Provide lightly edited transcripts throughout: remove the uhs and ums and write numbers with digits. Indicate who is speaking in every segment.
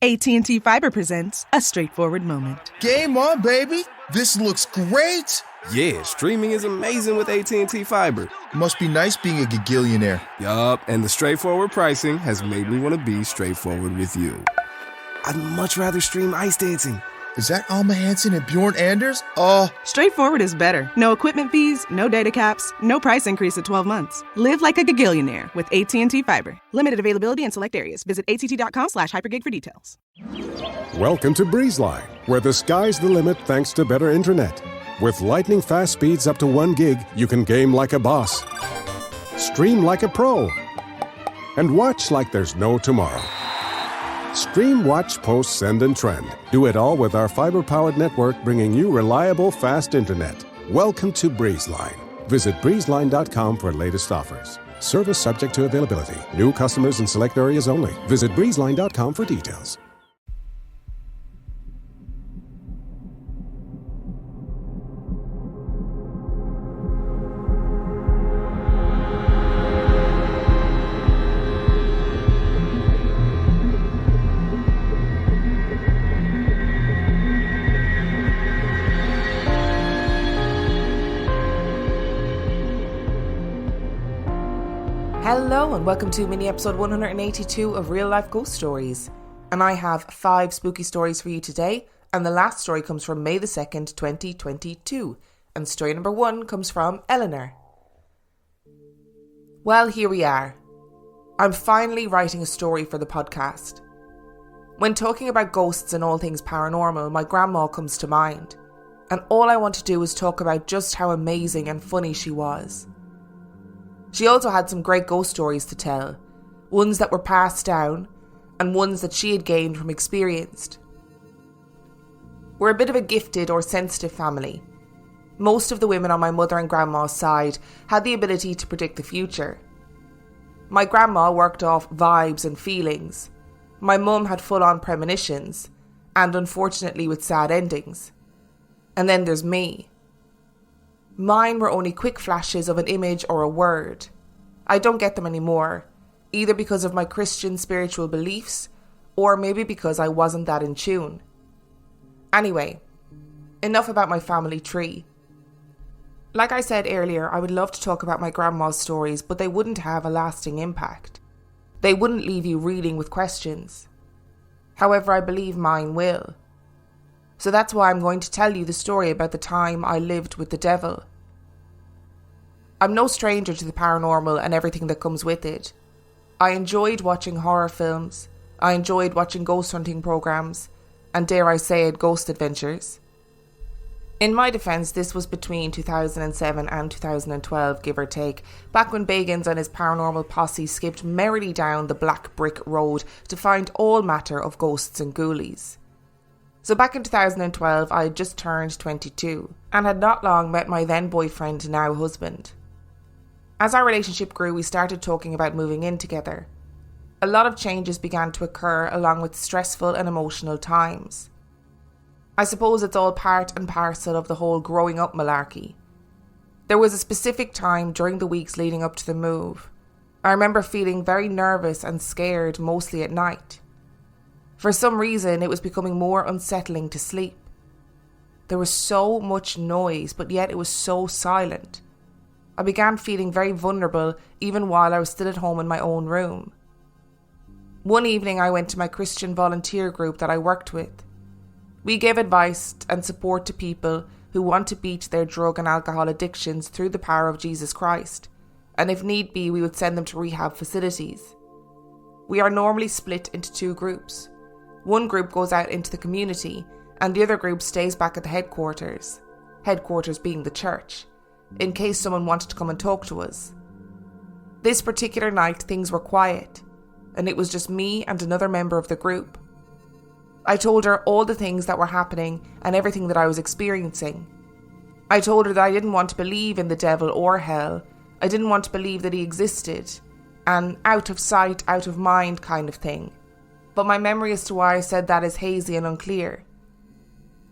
Speaker 1: AT&T Fiber presents a straightforward moment.
Speaker 2: Game on, baby. This looks great.
Speaker 3: Yeah, streaming is amazing with AT&T Fiber.
Speaker 2: Must be nice being a gigillionaire.
Speaker 3: Yup, and the straightforward pricing has made me want to be straightforward with you. I'd much rather stream Ice Dancing.
Speaker 2: Is that Alma Hansen and Bjorn Anders?
Speaker 1: Straightforward is better. No equipment fees, no data caps, no price increase at 12 months. Live like a gigillionaire with AT&T Fiber. Limited availability in select areas. Visit att.com/hypergig for details.
Speaker 4: Welcome to BreezeLine, where the sky's the limit thanks to better internet. With lightning-fast speeds up to 1 gig, you can game like a boss, stream like a pro, and watch like there's no tomorrow. Stream, watch, post, send, and trend. Do it all with our fiber-powered network, bringing you reliable, fast internet. Welcome to BreezeLine. Visit breezeline.com for latest offers. Service subject to availability. New customers in select areas only. Visit breezeline.com for details.
Speaker 5: Hello and welcome to mini episode 182 of Real Life Ghost Stories. And I have 5 spooky stories for you today, and the last story comes from May the 2nd, 2022. And story number 1 comes from Eleanor. Well, here we are. I'm finally writing a story for the podcast. When talking about ghosts and all things paranormal, my grandma comes to mind. And all I want to do is talk about just how amazing and funny she was. She also had some great ghost stories to tell, ones that were passed down, and ones that she had gained from experience. We're a bit of a gifted or sensitive family. Most of the women on my mother and grandma's side had the ability to predict the future. My grandma worked off vibes and feelings. My mum had full-on premonitions, and unfortunately with sad endings. And then there's me. Mine were only quick flashes of an image or a word. I don't get them anymore, either because of my Christian spiritual beliefs, or maybe because I wasn't that in tune. Anyway, enough about my family tree. Like I said earlier, I would love to talk about my grandma's stories, but they wouldn't have a lasting impact. They wouldn't leave you reeling with questions. However, I believe mine will. So that's why I'm going to tell you the story about the time I lived with the devil. I'm no stranger to the paranormal and everything that comes with it. I enjoyed watching horror films, I enjoyed watching ghost hunting programs, and dare I say it, ghost adventures. In my defence, this was between 2007 and 2012, give or take, back when Bagans and his paranormal posse skipped merrily down the black brick road to find all matter of ghosts and ghoulies. So back in 2012, I had just turned 22 and had not long met my then boyfriend, now husband. As our relationship grew, we started talking about moving in together. A lot of changes began to occur along with stressful and emotional times. I suppose it's all part and parcel of the whole growing up malarkey. There was a specific time during the weeks leading up to the move. I remember feeling very nervous and scared, mostly at night. For some reason, it was becoming more unsettling to sleep. There was so much noise, but yet it was so silent. I began feeling very vulnerable even while I was still at home in my own room. One evening, I went to my Christian volunteer group that I worked with. We gave advice and support to people who want to beat their drug and alcohol addictions through the power of Jesus Christ, and if need be, we would send them to rehab facilities. We are normally split into 2 groups. One group goes out into the community, and the other group stays back at the headquarters being the church, in case someone wanted to come and talk to us. This particular night, things were quiet, and it was just me and another member of the group. I told her all the things that were happening and everything that I was experiencing. I told her that I didn't want to believe in the devil or hell. I didn't want to believe that he existed, an out of sight, out of mind kind of thing. But my memory as to why I said that is hazy and unclear.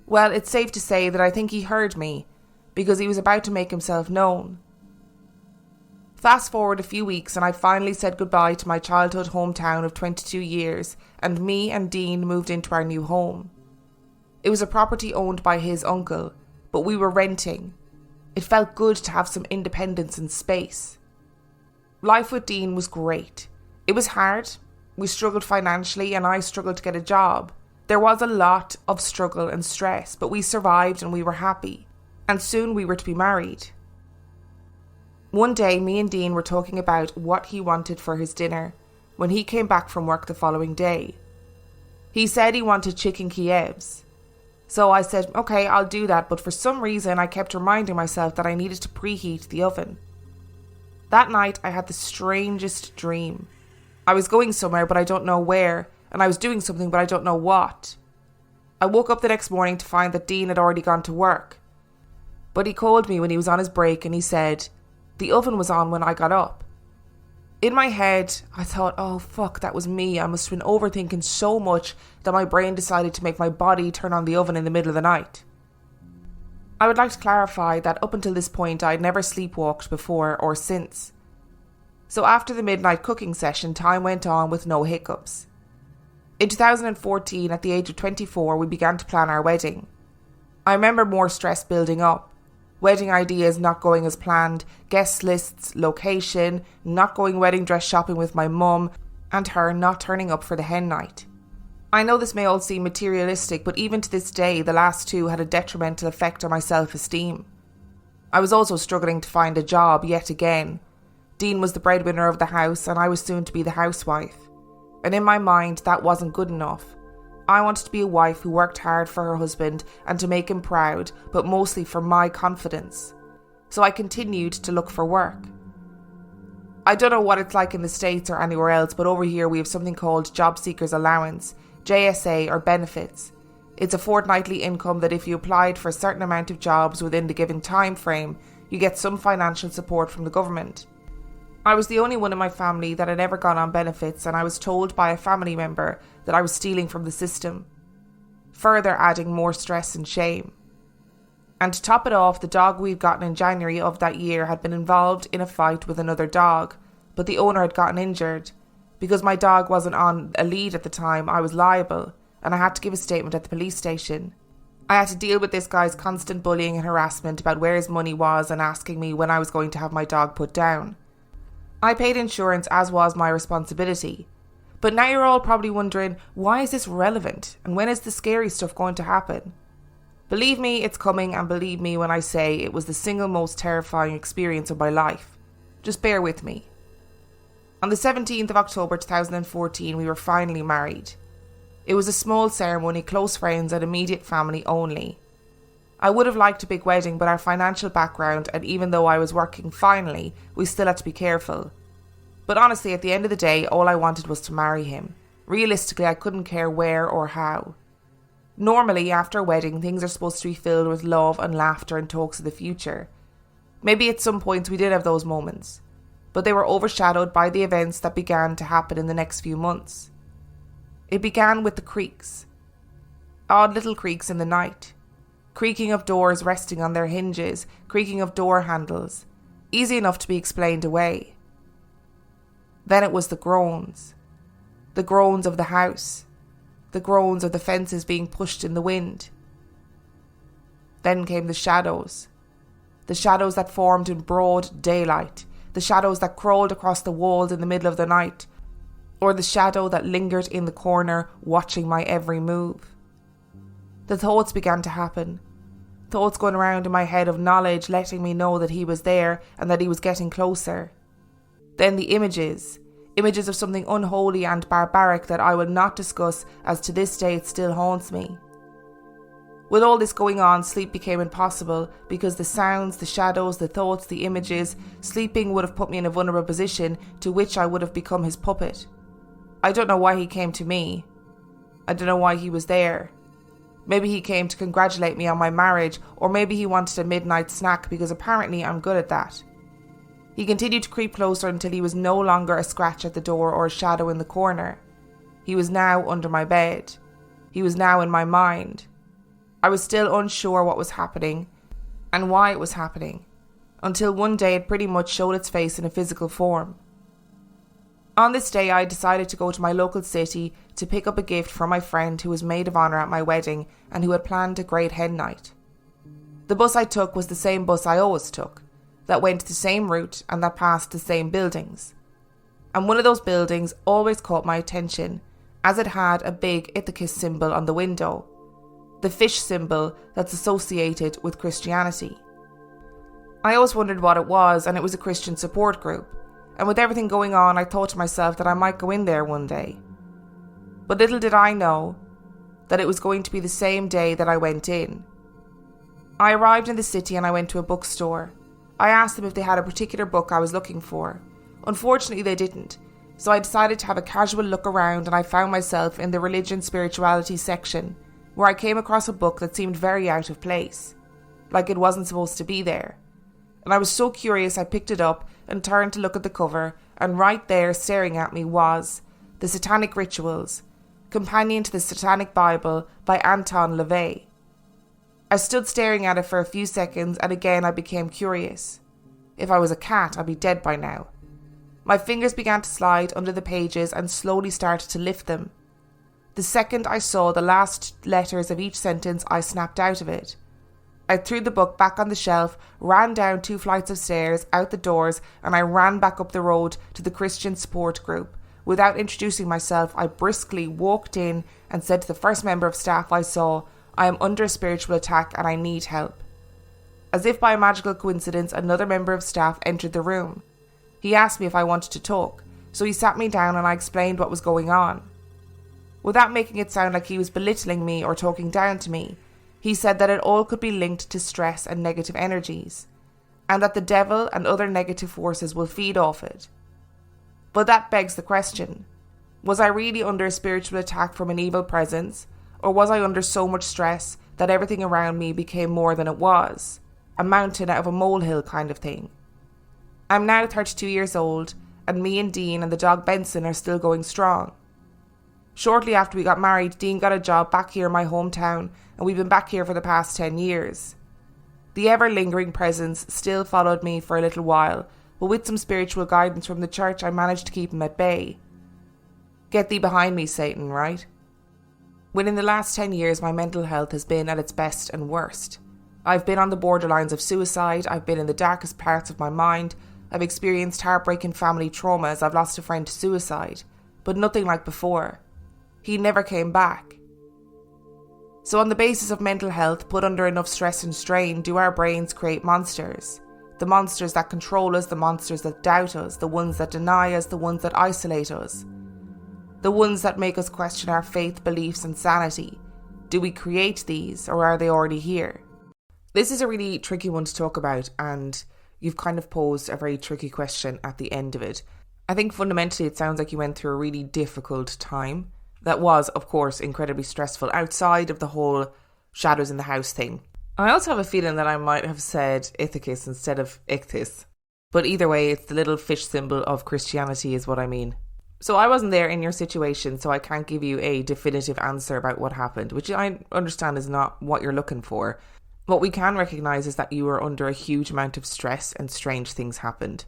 Speaker 5: Well, it's safe to say that I think he heard me, because he was about to make himself known. Fast forward a few weeks and I finally said goodbye to my childhood hometown of 22 years, and me and Dean moved into our new home. It was a property owned by his uncle, but we were renting. It felt good to have some independence and space. Life with Dean was great. It was hard. We struggled financially and I struggled to get a job. There was a lot of struggle and stress, but we survived and we were happy. And soon we were to be married. One day, me and Dean were talking about what he wanted for his dinner when he came back from work the following day. He said he wanted chicken Kievs. So I said, okay, I'll do that, but for some reason I kept reminding myself that I needed to preheat the oven. That night I had the strangest dream. I was going somewhere but I don't know where, and I was doing something but I don't know what. I woke up the next morning to find that Dean had already gone to work. But he called me when he was on his break and he said, the oven was on when I got up. In my head, I thought, oh fuck, that was me. I must have been overthinking so much that my brain decided to make my body turn on the oven in the middle of the night. I would like to clarify that up until this point I had never sleepwalked before or since. So after the midnight cooking session, time went on with no hiccups. In 2014, at the age of 24, we began to plan our wedding. I remember more stress building up. Wedding ideas not going as planned, guest lists, location, not going wedding dress shopping with my mum, and her not turning up for the hen night. I know this may all seem materialistic, but even to this day, the last two had a detrimental effect on my self-esteem. I was also struggling to find a job yet again. Dean was the breadwinner of the house, and I was soon to be the housewife. And in my mind, that wasn't good enough. I wanted to be a wife who worked hard for her husband and to make him proud, but mostly for my confidence. So I continued to look for work. I don't know what it's like in the States or anywhere else, but over here we have something called Job Seekers Allowance, JSA, or benefits. It's a fortnightly income that if you applied for a certain amount of jobs within the given time frame, you get some financial support from the government. I was the only one in my family that had ever gone on benefits, and I was told by a family member that I was stealing from the system, further adding more stress and shame. And to top it off, the dog we'd gotten in January of that year had been involved in a fight with another dog, but the owner had gotten injured. Because my dog wasn't on a lead at the time, I was liable, and I had to give a statement at the police station. I had to deal with this guy's constant bullying and harassment about where his money was and asking me when I was going to have my dog put down. I paid insurance, as was my responsibility. But now you're all probably wondering, why is this relevant? And when is the scary stuff going to happen? Believe me, it's coming, and believe me when I say it was the single most terrifying experience of my life. Just bear with me. On the 17th of October 2014, we were finally married. It was a small ceremony, close friends and immediate family only. I would have liked a big wedding, but our financial background, and even though I was working finally, we still had to be careful. But honestly, at the end of the day, all I wanted was to marry him. Realistically, I couldn't care where or how. Normally, after a wedding, things are supposed to be filled with love and laughter and talks of the future. Maybe at some points we did have those moments, but they were overshadowed by the events that began to happen in the next few months. It began with the creaks. Odd little creaks in the night. Creaking of doors resting on their hinges, creaking of door handles, easy enough to be explained away. Then it was the groans of the house, the groans of the fences being pushed in the wind. Then came the shadows that formed in broad daylight, the shadows that crawled across the walls in the middle of the night, or the shadow that lingered in the corner watching my every move. The thoughts began to happen. Thoughts going around in my head of knowledge letting me know that he was there and that he was getting closer. Then the images of something unholy and barbaric that I will not discuss, as to this day it still haunts me. With all this going on, sleep became impossible because the sounds, the shadows, the thoughts, the images, sleeping would have put me in a vulnerable position to which I would have become his puppet. I don't know why he came to me. I don't know why he was there. Maybe he came to congratulate me on my marriage, or maybe he wanted a midnight snack because apparently I'm good at that. He continued to creep closer until he was no longer a scratch at the door or a shadow in the corner. He was now under my bed. He was now in my mind. I was still unsure what was happening and why it was happening. until one day it pretty much showed its face in a physical form. On this day, I decided to go to my local city to pick up a gift from my friend who was maid of honour at my wedding and who had planned a great hen night. The bus I took was the same bus I always took, that went the same route and that passed the same buildings. And one of those buildings always caught my attention, as it had a big Ithacus symbol on the window, the fish symbol that's associated with Christianity. I always wondered what it was, and it was a Christian support group, and with everything going on I thought to myself that I might go in there one day. But little did I know that it was going to be the same day that I went in. I arrived in the city and I went to a bookstore. I asked them if they had a particular book I was looking for. Unfortunately they didn't, so I decided to have a casual look around, and I found myself in the religion spirituality section, where I came across a book that seemed very out of place, like it wasn't supposed to be there. And I was so curious I picked it up and turned to look at the cover, and right there staring at me was The Satanic Rituals, Companion to the Satanic Bible by Anton LaVey. I stood staring at it for a few seconds, and again I became curious. If I was a cat, I'd be dead by now. My fingers began to slide under the pages and slowly started to lift them. The second I saw the last letters of each sentence, I snapped out of it. I threw the book back on the shelf, ran down 2 flights of stairs, out the doors, and I ran back up the road to the Christian support group. Without introducing myself, I briskly walked in and said to the first member of staff I saw, "I am under a spiritual attack and I need help." As if by a magical coincidence, another member of staff entered the room. He asked me if I wanted to talk, so he sat me down and I explained what was going on. Without making it sound like he was belittling me or talking down to me, he said that it all could be linked to stress and negative energies, and that the devil and other negative forces will feed off it. But that begs the question, was I really under a spiritual attack from an evil presence, or was I under so much stress that everything around me became more than it was? A mountain out of a molehill kind of thing. I'm now 32 years old, and me and Dean and the dog Benson are still going strong. Shortly after we got married, Dean got a job back here in my hometown, and we've been back here for the past 10 years. The ever-lingering presence still followed me for a little while, but with some spiritual guidance from the church I managed to keep him at bay. Get thee behind me, Satan, right? Within the last 10 years, my mental health has been at its best and worst. I've been on the borderlines of suicide, I've been in the darkest parts of my mind, I've experienced heartbreaking family trauma as I've lost a friend to suicide, but nothing like before. He never came back. So on the basis of mental health put under enough stress and strain, do our brains create monsters? The monsters that control us, the monsters that doubt us, the ones that deny us, the ones that isolate us, the ones that make us question our faith, beliefs and sanity. Do we create these, or are they already here? This is a really tricky one to talk about, and you've kind of posed a very tricky question at the end of it. I think fundamentally it sounds like you went through a really difficult time. That was, of course, incredibly stressful outside of the whole shadows in the house thing. I also have a feeling that I might have said Ithacus instead of Ichthys. But either way, it's the little fish symbol of Christianity is what I mean. So I wasn't there in your situation, so I can't give you a definitive answer about what happened, which I understand is not what you're looking for. What we can recognise is that you were under a huge amount of stress and strange things happened.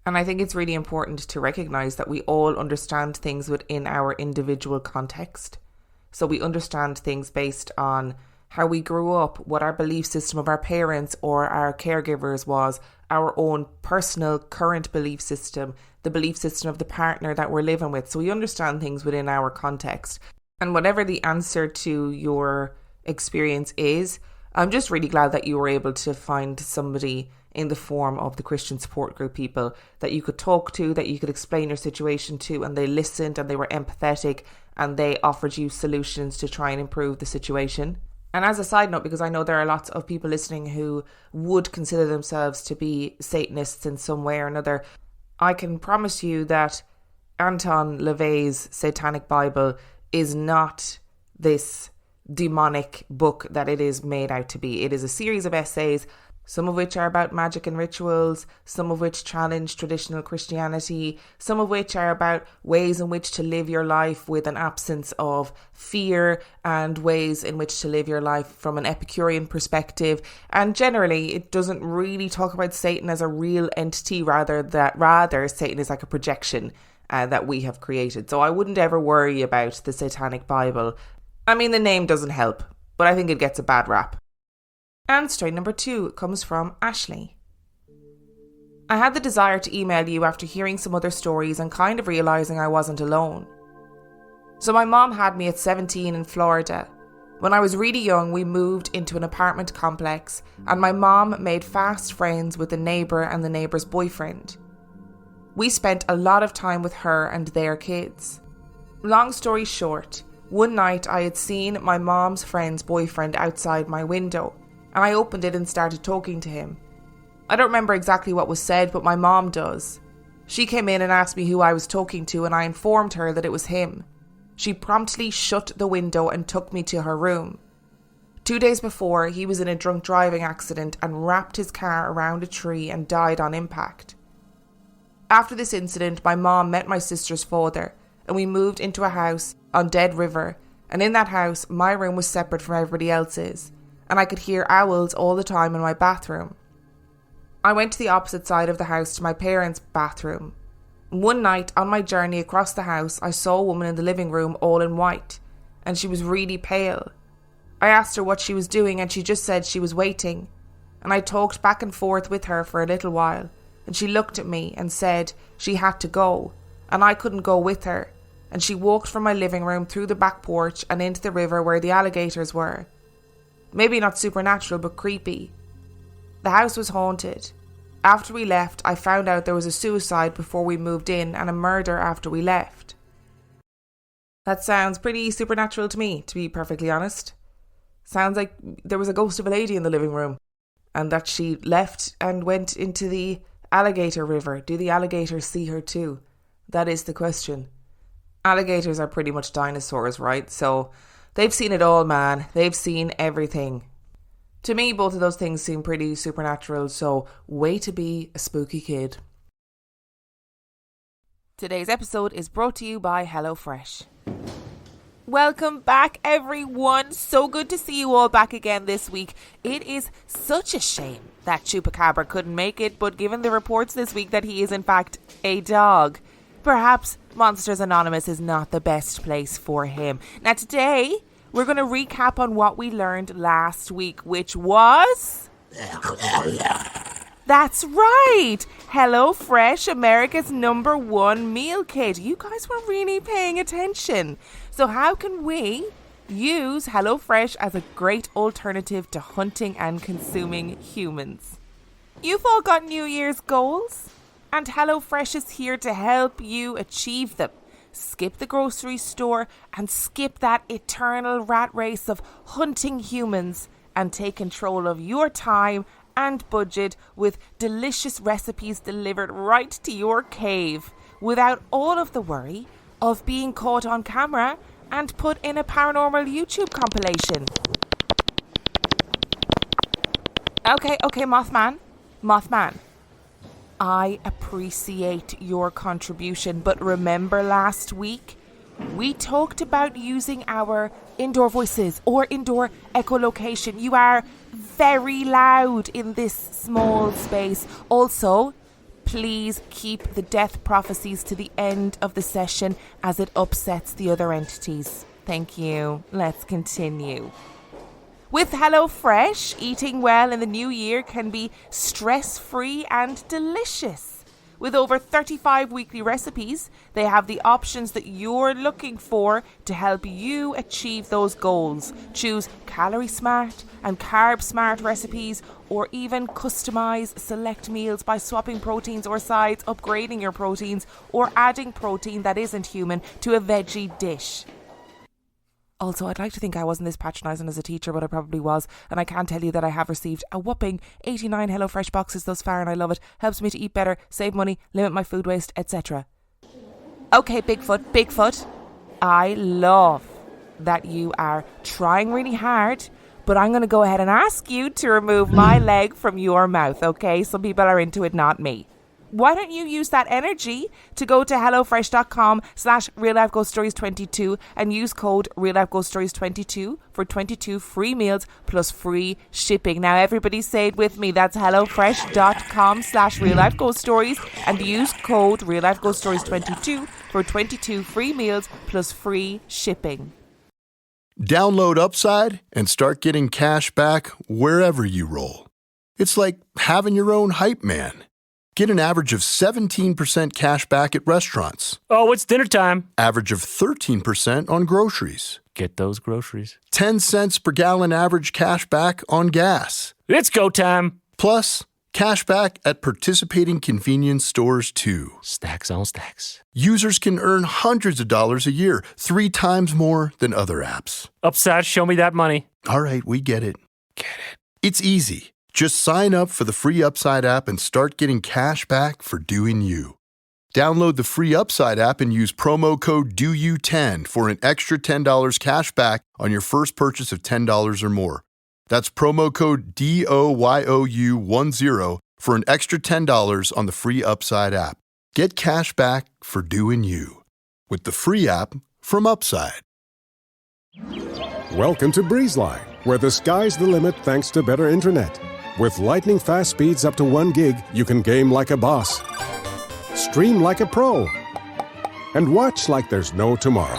Speaker 5: And I think it's really important to recognise that we all understand things within our individual context. So we understand things based on how we grew up, what our belief system of our parents or our caregivers was, our own personal current belief system, the belief system of the partner that we're living with. So we understand things within our context. And whatever the answer to your experience is, I'm just really glad that you were able to find somebody in the form of the Christian support group people that you could talk to, that you could explain your situation to, and they listened and they were empathetic and they offered you solutions to try and improve the situation. And as a side note, because I know there are lots of people listening who would consider themselves to be Satanists in some way or another, I can promise you that Anton LaVey's Satanic Bible is not this demonic book that it is made out to be. It is a series of essays some of which are about magic and rituals, some of which challenge traditional Christianity, some of which are about ways in which to live your life with an absence of fear, and ways in which to live your life from an Epicurean perspective. And generally, it doesn't really talk about Satan as a real entity, rather Satan is like a projection that we have created. So I wouldn't ever worry about the Satanic Bible. I mean, the name doesn't help, but I think it gets a bad rap. And story number 2 comes from Ashley. I had the desire to email you after hearing some other stories and kind of realising I wasn't alone. So my mom had me at 17 in Florida. When I was really young, we moved into an apartment complex, and my mom made fast friends with the neighbour and the neighbour's boyfriend. We spent a lot of time with her and their kids. Long story short, one night I had seen my mom's friend's boyfriend outside my window, and I opened it and started talking to him. I don't remember exactly what was said, but my mom does. She came in and asked me who I was talking to, and I informed her that it was him. She promptly shut the window and took me to her room. 2 days before, he was in a drunk driving accident and wrapped his car around a tree and died on impact. After this incident, my mom met my sister's father, and we moved into a house on Dead River, and in that house, my room was separate from everybody else's, and I could hear owls all the time in my bathroom. I went to the opposite side of the house to my parents' bathroom. One night, on my journey across the house, I saw a woman in the living room all in white, and she was really pale. I asked her what she was doing, and she just said she was waiting, and I talked back and forth with her for a little while, and she looked at me and said she had to go, and I couldn't go with her, and she walked from my living room through the back porch and into the river where the alligators were. Maybe not supernatural, but creepy. The house was haunted. After we left, I found out there was a suicide before we moved in and a murder after we left. That sounds pretty supernatural to me, to be perfectly honest. Sounds like there was a ghost of a lady in the living room, and that she left and went into the alligator river. Do the alligators see her too? That is the question. Alligators are pretty much dinosaurs, right? So they've seen it all, man. They've seen everything. To me, both of those things seem pretty supernatural, so way to be a spooky kid. Today's episode is brought to you by HelloFresh. Welcome back, everyone. So good to see you all back again this week. It is such a shame that Chupacabra couldn't make it, but given the reports this week that he is in fact a dog, perhaps Monsters Anonymous is not the best place for him. Now today, we're going to recap on what we learned last week, which was... That's right! HelloFresh, America's #1 meal kit. You guys were really paying attention. So how can we use HelloFresh as a great alternative to hunting and consuming humans? You've all got New Year's goals, and HelloFresh is here to help you achieve them. Skip the grocery store and skip that eternal rat race of hunting humans and take control of your time and budget with delicious recipes delivered right to your cave without all of the worry of being caught on camera and put in a paranormal YouTube compilation. Okay, Mothman. I appreciate your contribution, but remember last week we talked about using our indoor voices or indoor echolocation. You are very loud in this small space. Also, please keep the death prophecies to the end of the session as it upsets the other entities. Thank you. Let's continue. With HelloFresh, eating well in the new year can be stress-free and delicious. With over 35 weekly recipes, they have the options that you're looking for to help you achieve those goals. Choose calorie smart and carb smart recipes, or even customize select meals by swapping proteins or sides, upgrading your proteins, or adding protein that isn't human to a veggie dish. Also, I'd like to think I wasn't this patronising as a teacher, but I probably was. And I can tell you that I have received a whopping 89 HelloFresh boxes thus far, and I love it. Helps me to eat better, save money, limit my food waste, etc. Okay, Bigfoot. I love that you are trying really hard, But I'm going to go ahead and ask you to remove my leg from your mouth, okay? Some people are into it, not me. Why don't you use that energy to go to hellofresh.com/reallifeghoststories22 and use code reallifeghoststories22 for 22 free meals plus free shipping. Now everybody say it with me. That's hellofresh.com/reallifeghoststories and use code reallifeghoststories22 for 22 free meals plus free shipping.
Speaker 6: Download Upside and start getting cash back wherever you roll. It's like having your own hype man. Get an average of 17% cash back at restaurants.
Speaker 7: Oh, it's dinner time.
Speaker 6: Average of 13% on groceries.
Speaker 7: Get those groceries.
Speaker 6: 10 cents per gallon average cash back on gas.
Speaker 7: It's go time.
Speaker 6: Plus, cash back at participating convenience stores too.
Speaker 7: Stacks on stacks.
Speaker 6: Users can earn hundreds of dollars a year, 3 times more than other apps.
Speaker 7: Upside, show me that money.
Speaker 6: All right, we get it. It's easy. Just sign up for the free Upside app and start getting cash back for doing you. Download the free Upside app and use promo code DOYOU10 for an extra $10 cash back on your first purchase of $10 or more. That's promo code DOYOU10 for an extra $10 on the free Upside app. Get cash back for doing you with the free app from Upside.
Speaker 4: Welcome to BreezeLine, where the sky's the limit thanks to better internet. With lightning-fast speeds up to 1 gig, you can game like a boss, stream like a pro, and watch like there's no tomorrow.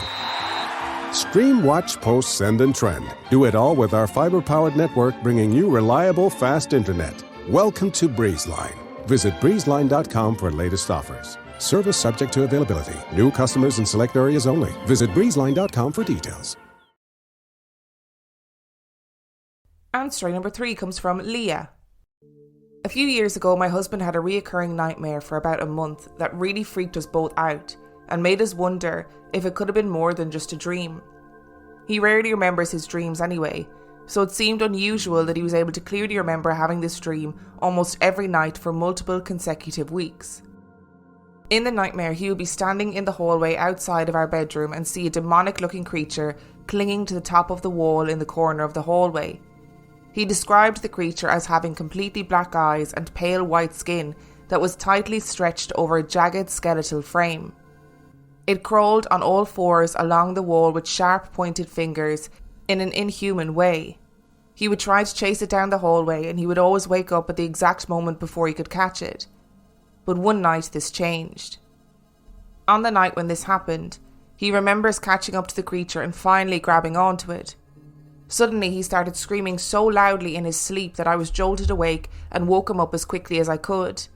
Speaker 4: Stream, watch, post, send, and trend. Do it all with our fiber-powered network, bringing you reliable, fast internet. Welcome to BreezeLine. Visit breezeline.com for latest offers. Service subject to availability. New customers in select areas only. Visit breezeline.com for details.
Speaker 5: And story number 3 comes from Leah. A few years ago, my husband had a reoccurring nightmare for about a month that really freaked us both out and made us wonder if it could have been more than just a dream. He rarely remembers his dreams anyway, so it seemed unusual that he was able to clearly remember having this dream almost every night for multiple consecutive weeks. In the nightmare, he would be standing in the hallway outside of our bedroom and see a demonic-looking creature clinging to the top of the wall in the corner of the hallway. He described the creature as having completely black eyes and pale white skin that was tightly stretched over a jagged skeletal frame. It crawled on all fours along the wall with sharp pointed fingers in an inhuman way. He would try to chase it down the hallway and he would always wake up at the exact moment before he could catch it. But one night this changed. On the night when this happened, he remembers catching up to the creature and finally grabbing onto it. Suddenly he started screaming so loudly in his sleep that I was jolted awake and woke him up as quickly as I could.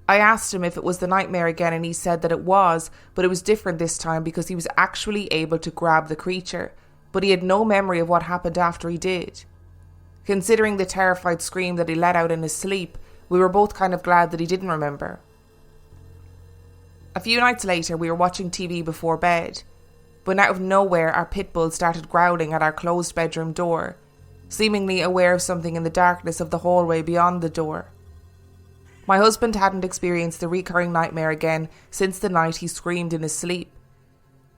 Speaker 5: I asked him if it was the nightmare again and he said that it was, but it was different this time because he was actually able to grab the creature, but he had no memory of what happened after he did. Considering the terrified scream that he let out in his sleep, we were both kind of glad that he didn't remember. A few nights later, we were watching TV before bed. When out of nowhere our pit bull started growling at our closed bedroom door, seemingly aware of something in the darkness of the hallway beyond the door. My husband hadn't experienced the recurring nightmare again since the night he screamed in his sleep,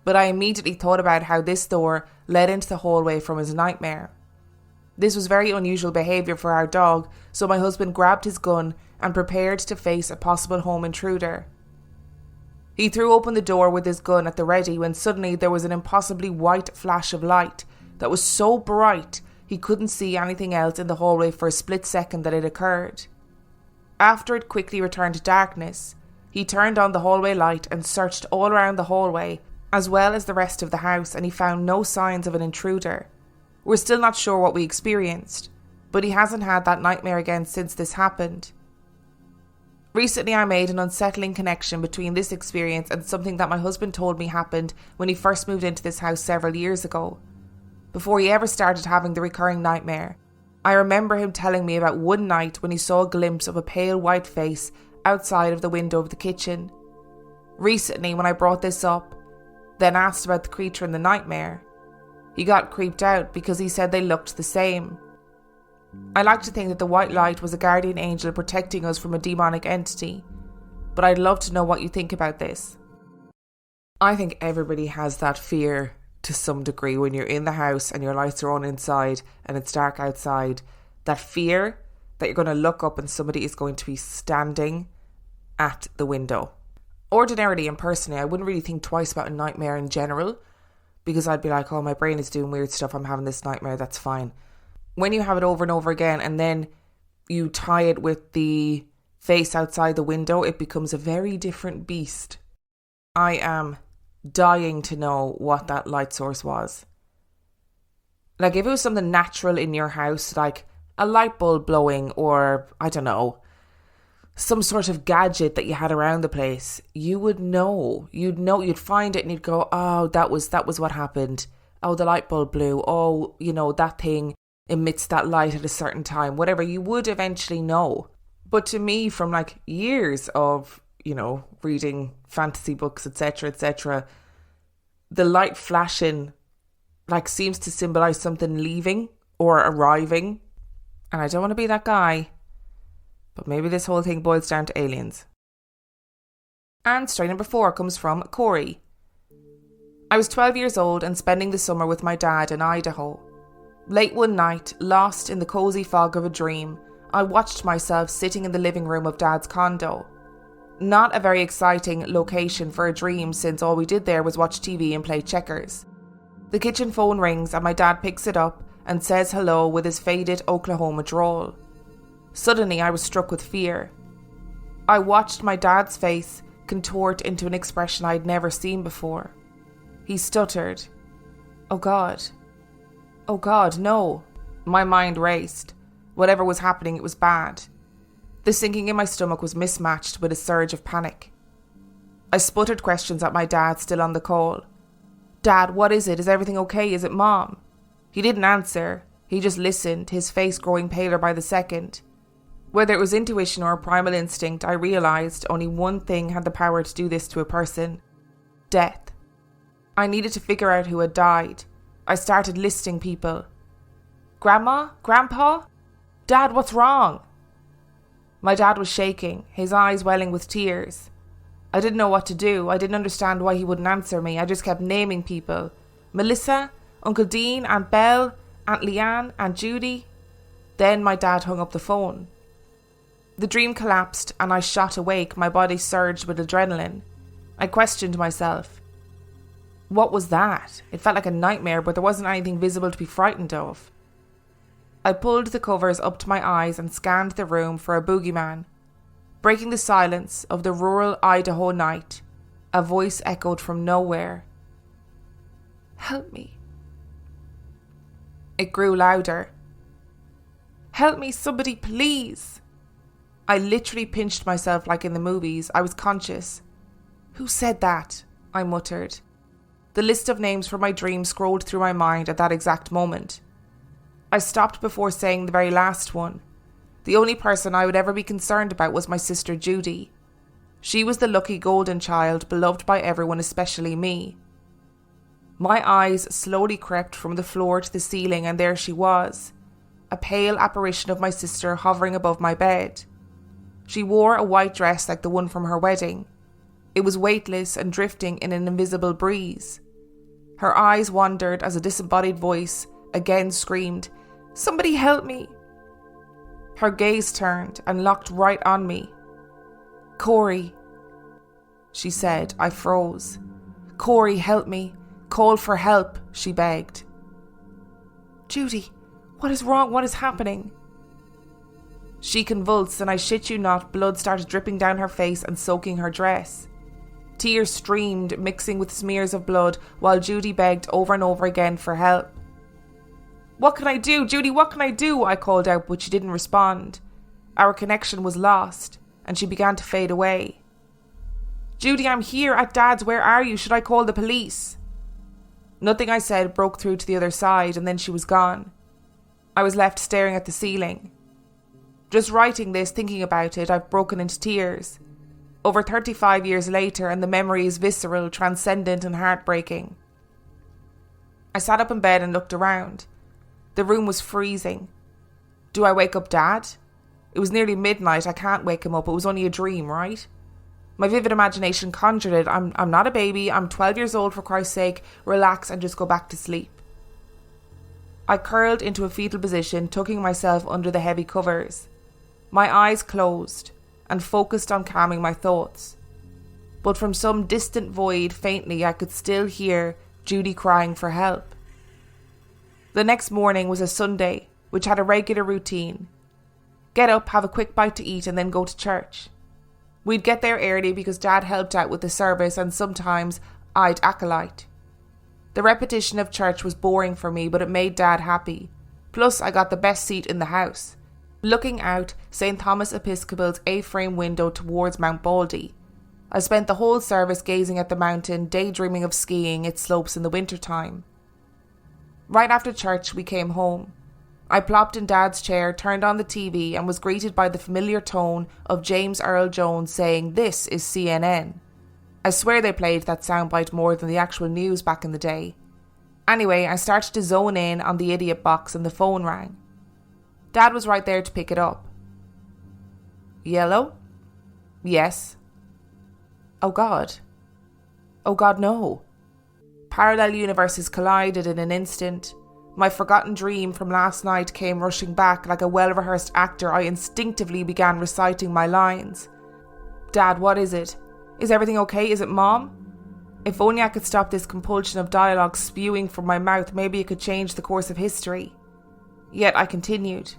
Speaker 5: but I immediately thought about how this door led into the hallway from his nightmare. This was very unusual behaviour for our dog, so my husband grabbed his gun and prepared to face a possible home intruder. He threw open the door with his gun at the ready when suddenly there was an impossibly white flash of light that was so bright he couldn't see anything else in the hallway for a split second that it occurred. After it quickly returned to darkness, he turned on the hallway light and searched all around the hallway as well as the rest of the house, and he found no signs of an intruder. We're still not sure what we experienced, but he hasn't had that nightmare again since this happened. Recently I made an unsettling connection between this experience and something that my husband told me happened when he first moved into this house several years ago. Before he ever started having the recurring nightmare, I remember him telling me about one night when he saw a glimpse of a pale white face outside of the window of the kitchen. Recently, when I brought this up, then asked about the creature in the nightmare, he got creeped out because he said they looked the same. I like to think that the white light was a guardian angel protecting us from a demonic entity, but I'd love to know what you think about this. I think everybody has that fear to some degree when you're in the house and your lights are on inside and it's dark outside. That fear that you're going to look up and somebody is going to be standing at the window. Ordinarily and personally, I wouldn't really think twice about a nightmare in general, because I'd be like, oh, my brain is doing weird stuff, I'm having this nightmare, that's fine. When you have it over and over again and then you tie it with the face outside the window, it becomes a very different beast. I am dying to know what that light source was. Like, if it was something natural in your house, like a light bulb blowing, or I don't know, some sort of gadget that you had around the place, you would know. You'd find it and you'd go, oh, that was what happened. Oh, the light bulb blew. Oh, that thing emits that light at a certain time. Whatever, you would eventually know. But to me, from like years of, reading fantasy books, etc., the light flashing like seems to symbolize something leaving or arriving. And I don't want to be that guy, but maybe this whole thing boils down to aliens. And story number 4 comes from Corey. I was 12 years old and spending the summer with my dad in Idaho. Late one night, lost in the cozy fog of a dream, I watched myself sitting in the living room of Dad's condo. Not a very exciting location for a dream, since all we did there was watch TV and play checkers. The kitchen phone rings and my dad picks it up and says hello with his faded Oklahoma drawl. Suddenly I was struck with fear. I watched my dad's face contort into an expression I had never seen before. He stuttered. Oh God, no. My mind raced. Whatever was happening, it was bad. The sinking in my stomach was mismatched with a surge of panic. I sputtered questions at my dad, still on the call. Dad, what is it? Is everything okay? Is it Mom? He didn't answer. He just listened, his face growing paler by the second. Whether it was intuition or a primal instinct, I realised only one thing had the power to do this to a person. Death. I needed to figure out who had died. I started listing people. Grandma? Grandpa? Dad, what's wrong? My dad was shaking, his eyes welling with tears. I didn't know what to do. I didn't understand why he wouldn't answer me. I just kept naming people. Melissa, Uncle Dean, Aunt Belle, Aunt Leanne, Aunt Judy. Then my dad hung up the phone. The dream collapsed and I shot awake, my body surged with adrenaline. I questioned myself. What was that? It felt like a nightmare, but there wasn't anything visible to be frightened of. I pulled the covers up to my eyes and scanned the room for a boogeyman. Breaking the silence of the rural Idaho night, a voice echoed from nowhere. Help me. It grew louder. Help me, somebody, please. I literally pinched myself like in the movies. I was conscious. Who said that? I muttered. The list of names for my dream scrolled through my mind at that exact moment. I stopped before saying the very last one. The only person I would ever be concerned about was my sister Judy. She was the lucky golden child, beloved by everyone, especially me. My eyes slowly crept from the floor to the ceiling, and there she was, a pale apparition of my sister hovering above my bed. She wore a white dress like the one from her wedding. It was weightless and drifting in an invisible breeze. Her eyes wandered as a disembodied voice again screamed, "Somebody help me!" Her gaze turned and locked right on me. "Corey," she said. I froze. "Corey, help me. Call for help," she begged. "Judy, what is wrong? What is happening?" She convulsed, and I shit you not, blood started dripping down her face and soaking her dress. Tears streamed, mixing with smears of blood, while Judy begged over and over again for help. "What can I do? Judy, what can I do?" I called out, but she didn't respond. Our connection was lost, and she began to fade away. "Judy, I'm here at Dad's. Where are you? Should I call the police?" Nothing I said broke through to the other side, and then she was gone. I was left staring at the ceiling. Just writing this, thinking about it, I've broken into tears. Over 35 years later, and the memory is visceral, transcendent and heartbreaking. I sat up in bed and looked around. The room was freezing. Do I wake up Dad? It was nearly midnight. I can't wake him up. It was only a dream, right? My vivid imagination conjured it. I'm not a baby. I'm 12 years old, for Christ's sake. Relax and just go back to sleep. I curled into a fetal position, tucking myself under the heavy covers. My eyes closed and focused on calming my thoughts. But from some distant void, faintly, I could still hear Judy crying for help. The next morning was a Sunday, which had a regular routine. Get up, have a quick bite to eat, and then go to church. We'd get there early because Dad helped out with the service, and sometimes I'd acolyte. The repetition of church was boring for me, but it made Dad happy. Plus, I got the best seat in the house, looking out St. Thomas Episcopal's A-frame window towards Mount Baldy. I spent the whole service gazing at the mountain, daydreaming of skiing its slopes in the winter time. Right after church, we came home. I plopped in Dad's chair, turned on the TV, and was greeted by the familiar tone of James Earl Jones saying, "This is CNN." I swear they played that soundbite more than the actual news back in the day. Anyway, I started to zone in on the idiot box and the phone rang. Dad was right there to pick it up. "Yellow?" "Yes." Oh God, no. Parallel universes collided in an instant. My forgotten dream from last night came rushing back. Like a well-rehearsed actor, I instinctively began reciting my lines. "Dad, what is it? Is everything okay? Is it Mom?" If only I could stop this compulsion of dialogue spewing from my mouth, maybe it could change the course of history. Yet I continued.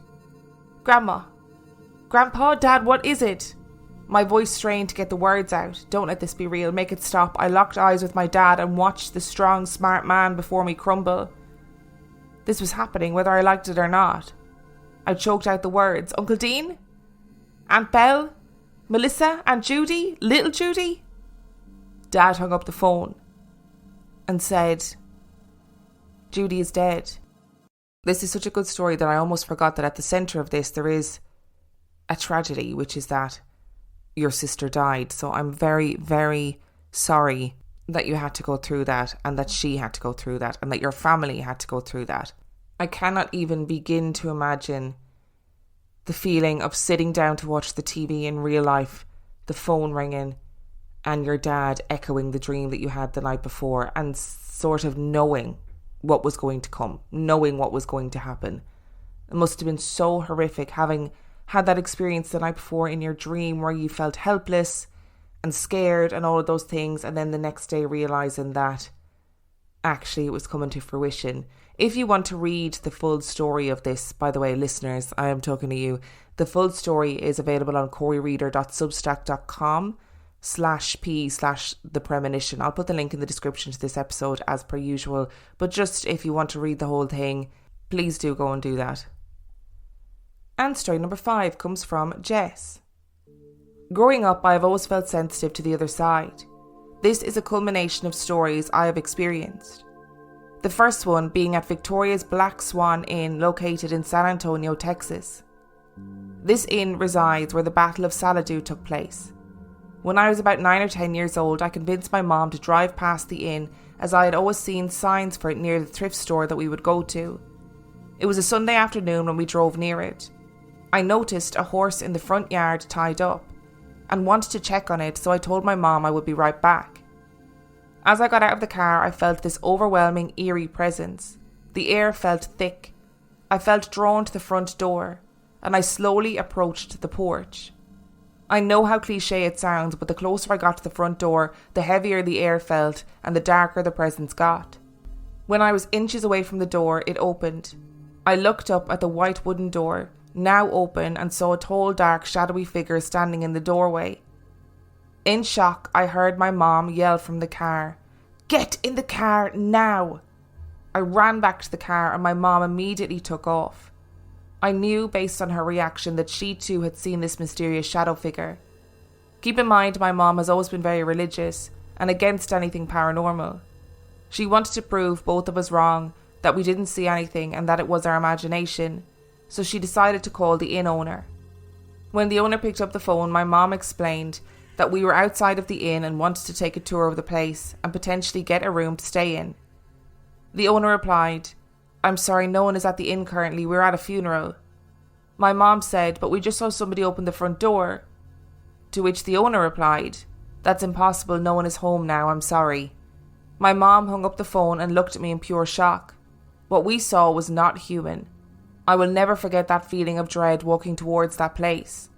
Speaker 5: "Grandma, Grandpa, Dad, what is it?" My voice strained to get the words out. Don't let this be real. Make it stop. I locked eyes with my dad and watched the strong, smart man before me crumble. This was happening, whether I liked it or not. I choked out the words. "Uncle Dean? Aunt Belle? Melissa? Aunt Judy? Little Judy?" Dad hung up the phone and said, "Judy is dead." This is such a good story that I almost forgot that at the centre of this there is a tragedy, which is that your sister died. So I'm very, very sorry that you had to go through that, and that she had to go through that, and that your family had to go through that. I cannot even begin to imagine the feeling of sitting down to watch the TV in real life, the phone ringing, and your dad echoing the dream that you had the night before, and sort of knowing what was going to come, knowing what was going to happen. It must have been so horrific having had that experience the night before in your dream where you felt helpless and scared and all of those things, and then the next day realising that actually it was coming to fruition. If you want to read the full story of this, by the way, listeners, I am talking to you, the full story is available on coryreader.substack.com/p/the premonition. I'll put the link in the description to this episode as per usual, but just if you want to read the whole thing, please do go and do that. And story number 5 comes from Jess. Growing up, I have always felt sensitive to the other side. This is a culmination of stories I have experienced. The first one being at Victoria's Black Swan Inn located in San Antonio, Texas. This inn resides where the Battle of Saladoo took place. When I was about 9 or 10 years old, I convinced my mom to drive past the inn as I had always seen signs for it near the thrift store that we would go to. It was a Sunday afternoon when we drove near it. I noticed a horse in the front yard tied up and wanted to check on it, so I told my mom I would be right back. As I got out of the car, I felt this overwhelming, eerie presence. The air felt thick. I felt drawn to the front door, and I slowly approached the porch. I know how cliche it sounds, but the closer I got to the front door, the heavier the air felt and the darker the presence got. When I was inches away from the door, it opened. I looked up at the white wooden door, now open, and saw a tall, dark, shadowy figure standing in the doorway. In shock, I heard my mom yell from the car, "Get in the car now!" I ran back to the car and my mom immediately took off. I knew, based on her reaction, that she too had seen this mysterious shadow figure. Keep in mind, my mom has always been very religious and against anything paranormal. She wanted to prove both of us wrong, that we didn't see anything and that it was our imagination, so she decided to call the inn owner. When the owner picked up the phone, my mom explained that we were outside of the inn and wanted to take a tour of the place and potentially get a room to stay in. The owner replied, "I'm sorry, no one is at the inn currently, we're at a funeral." My mom said, "But we just saw somebody open the front door." To which the owner replied, That's impossible, no one is home now, I'm sorry. My mom hung up the phone and looked at me in pure shock. What we saw was not human. I will never forget that feeling of dread walking towards that place.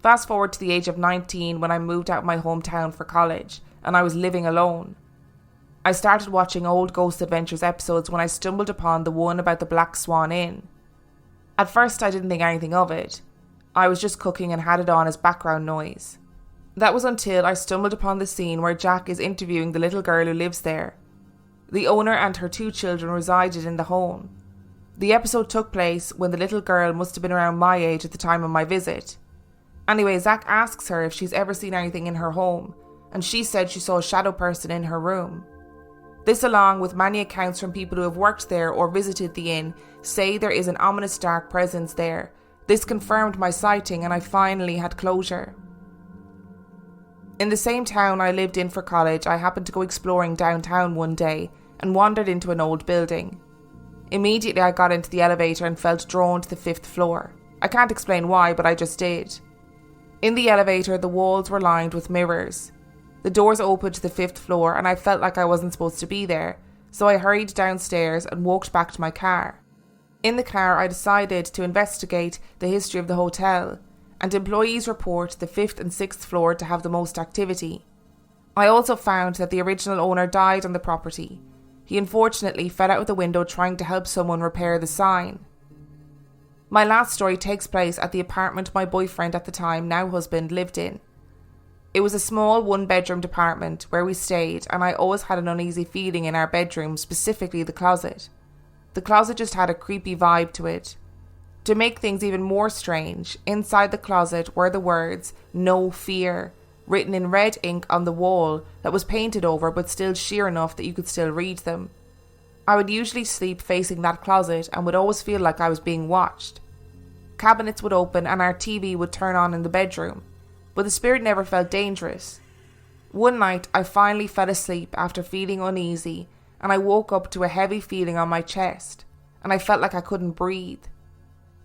Speaker 5: Fast forward to the age of 19 when I moved out of my hometown for college and I was living alone. I started watching old Ghost Adventures episodes when I stumbled upon the one about the Black Swan Inn. At first I didn't think anything of it. I was just cooking and had it on as background noise. That was until I stumbled upon the scene where Jack is interviewing the little girl who lives there. The owner and her 2 children resided in the home. The episode took place when the little girl must have been around my age at the time of my visit. Anyway, Zach asks her if she's ever seen anything in her home, and she said she saw a shadow person in her room. This, along with many accounts from people who have worked there or visited the inn, say there is an ominous dark presence there. This confirmed my sighting and I finally had closure. In the same town I lived in for college, I happened to go exploring downtown one day and wandered into an old building. Immediately I got into the elevator and felt drawn to the 5th floor. I can't explain why, but I just did. In the elevator, the walls were lined with mirrors. The doors opened to the 5th floor and I felt like I wasn't supposed to be there, so I hurried downstairs and walked back to my car. In the car, I decided to investigate the history of the hotel, and employees report the 5th and 6th floor to have the most activity. I also found that the original owner died on the property. He unfortunately fell out of the window trying to help someone repair the sign. My last story takes place at the apartment my boyfriend at the time, now husband, lived in. It was a small 1-bedroom apartment where we stayed, and I always had an uneasy feeling in our bedroom, specifically the closet. The closet just had a creepy vibe to it. To make things even more strange, inside the closet were the words, "No fear," written in red ink on the wall that was painted over but still sheer enough that you could still read them. I would usually sleep facing that closet and would always feel like I was being watched. Cabinets would open and our TV would turn on in the bedroom, but the spirit never felt dangerous. One night I finally fell asleep after feeling uneasy, and I woke up to a heavy feeling on my chest, and I felt like I couldn't breathe.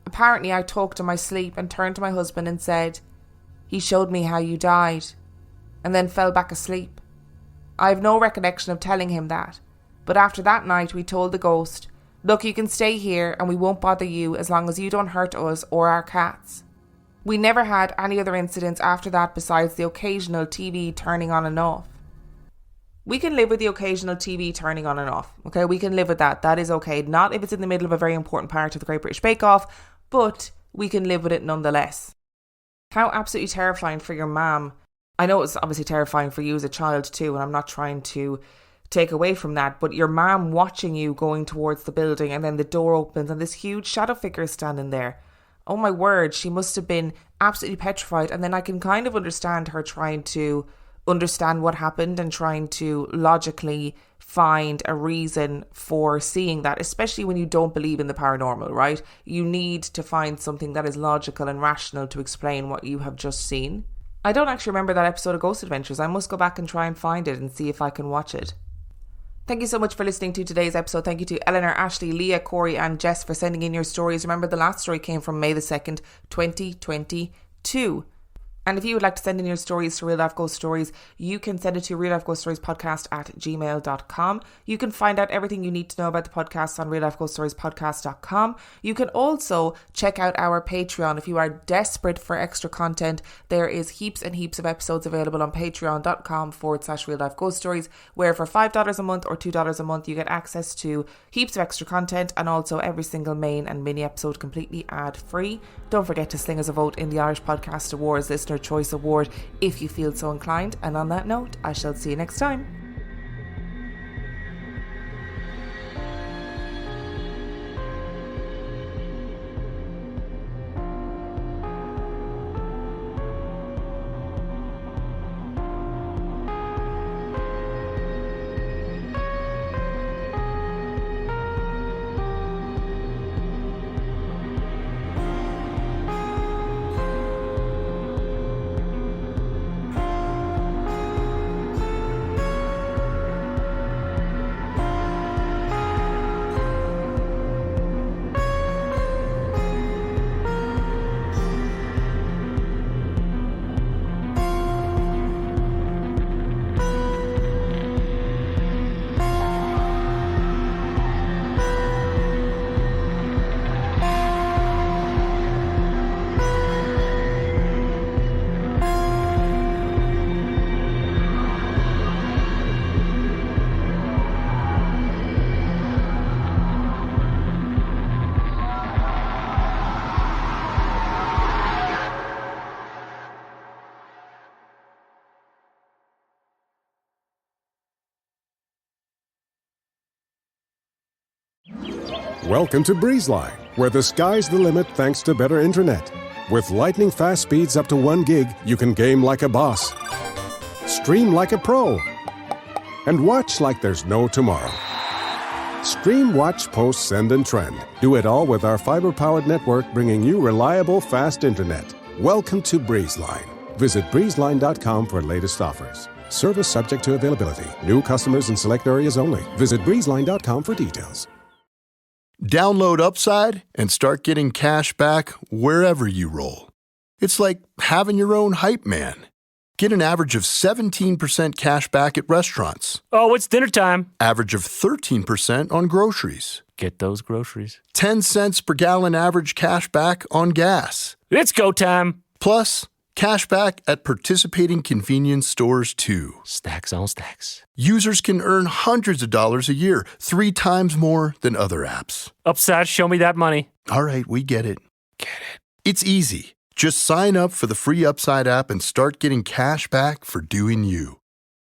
Speaker 5: Apparently I talked in my sleep and turned to my husband and said, "He showed me how you died," and then fell back asleep. I have no recollection of telling him that, but after that night we told the ghost, "Look, you can stay here and we won't bother you as long as you don't hurt us or our cats." We never had any other incidents after that besides the occasional TV turning on and off. We can live with the occasional TV turning on and off, okay? We can live with that. That is okay. Not if it's in the middle of a very important part of the Great British Bake Off, but we can live with it nonetheless. How absolutely terrifying for your mum. I know it's obviously terrifying for you as a child too, and I'm not trying to take away from that, but your mum watching you going towards the building and then the door opens and this huge shadow figure is standing there. Oh my word, she must have been absolutely petrified. And then I can kind of understand her trying to understand what happened and trying to logically find a reason for seeing that, especially when you don't believe in the paranormal, right? You need to find something that is logical and rational to explain what you have just seen. I don't actually remember that episode of Ghost Adventures. I must go back and try and find it and see if I can watch it. Thank you so much for listening to today's episode. Thank you to Eleanor, Ashley, Leah, Corey and Jess for sending in your stories. Remember, the last story came from May the 2nd, 2022. And if you would like to send in your stories to Real Life Ghost Stories, you can send it to reallifeghoststoriespodcast@gmail.com. You can find out everything you need to know about the podcast on reallifeghoststoriespodcast.com. You can also check out our Patreon. If you are desperate for extra content, there is heaps and heaps of episodes available on patreon.com/reallifeghoststories, where for $5 a month or $2 a month, you get access to heaps of extra content and also every single main and mini episode completely ad-free. Don't forget to sling us a vote in the Irish Podcast Awards Listener Choice Award if you feel so inclined. And on that note, I shall see you next time.
Speaker 4: Welcome to BreezeLine, where the sky's the limit thanks to better internet. With lightning fast speeds up to 1 gig, you can game like a boss, stream like a pro, and watch like there's no tomorrow. Stream, watch, post, send, and trend. Do it all with our fiber-powered network, bringing you reliable, fast internet. Welcome to BreezeLine. Visit breezeline.com for latest offers. Service subject to availability. New customers in select areas only. Visit breezeline.com for details.
Speaker 6: Download Upside and start getting cash back wherever you roll. It's like having your own hype man. Get an average of 17% cash back at restaurants.
Speaker 7: Oh, it's dinner time.
Speaker 6: Average of 13% on groceries.
Speaker 7: Get those groceries.
Speaker 6: 10 cents per gallon average cash back on gas.
Speaker 7: It's go time.
Speaker 6: Plus, cash back at participating convenience stores too.
Speaker 7: Stacks on stacks.
Speaker 6: Users can earn hundreds of dollars a year, 3 times more than other apps.
Speaker 7: Upside, show me that money.
Speaker 6: All right, we get it.
Speaker 7: Get it.
Speaker 6: It's easy. Just sign up for the free Upside app and start getting cash back for doing you.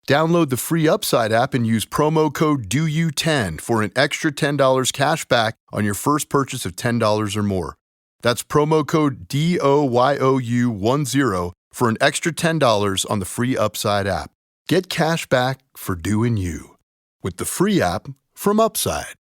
Speaker 6: Download the free Upside app and use promo code DOYOU10 for an extra $10 cash back on your first purchase of $10 or more. That's promo code DOYOU10 for an extra $10 on the free Upside app. Get cash back for doing you with the free app from Upside.